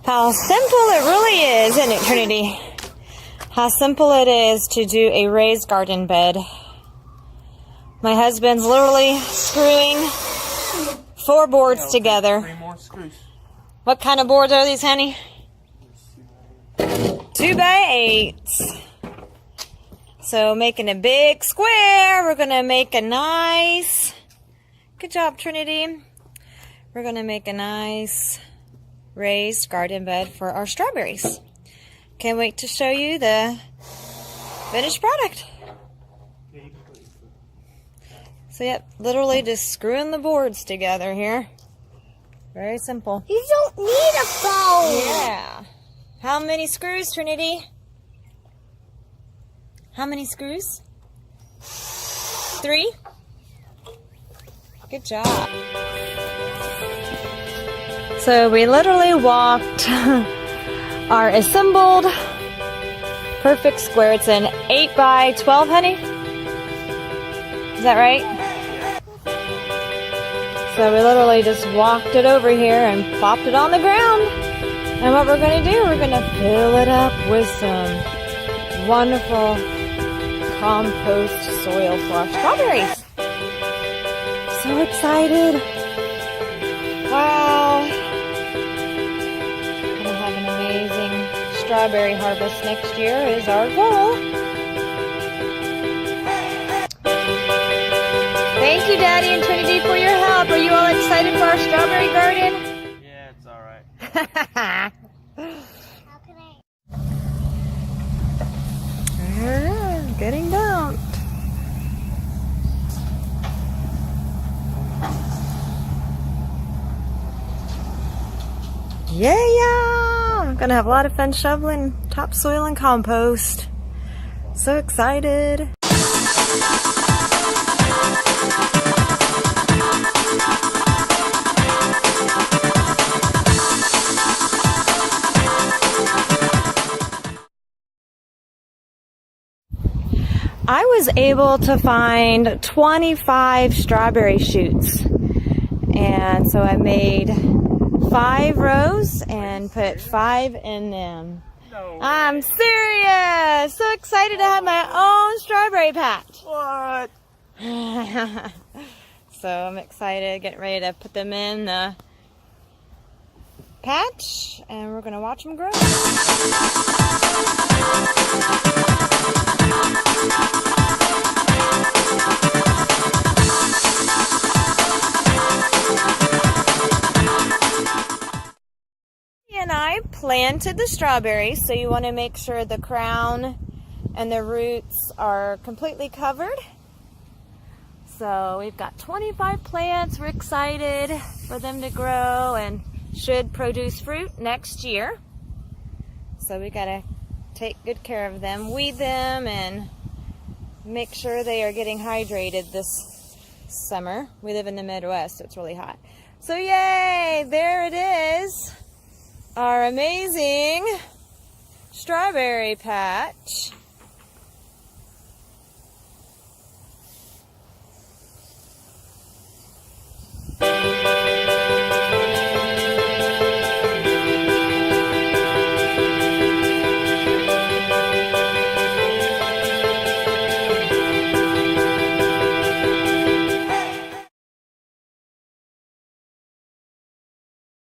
How simple it really is, isn't it, Trinity? How simple it is to do a raised garden bed. My husband's literally screwing 4 boards together. 3 more screws. What kind of boards are these, honey? 2x8s. So making a big square. We're going to make a nice... Good job, Trinity. We're going to make a nice raised garden bed for our strawberries. Can't wait to show you the finished product. So yep, literally just screwing the boards together here. Very simple. You don't need a phone. Yeah. How many screws, Trinity? How many screws? 3? Good job. So we literally walked our assembled perfect square. It's an 8x12, honey? Is that right? So we literally just walked it over here and plopped it on the ground. And what we're going to do, we're going to fill it up with some wonderful compost soil for our strawberries. So excited. Wow. Gonna have an amazing strawberry harvest next year is our goal. Thank you, Daddy and Trinity, for your help. Are you all excited for our strawberry garden? Yeah, it's alright. How can I? There it is, getting down. Yeah! I'm gonna have a lot of fun shoveling topsoil and compost. So excited. I was able to find 25 strawberry shoots, and so I made 5 rows and put 5 in them. No. I'm serious! So excited to have my own strawberry patch. What? So I'm excited, getting ready to put them in the patch, and we're gonna watch them grow. And I planted the strawberries, so you want to make sure the crown and the roots are completely covered. So we've got 25 plants. We're excited for them to grow and should produce fruit next year. So we got to take good care of them, weed them, and make sure they are getting hydrated this summer. We live in the Midwest, so it's really hot. So yay, there it is. Our amazing strawberry patch.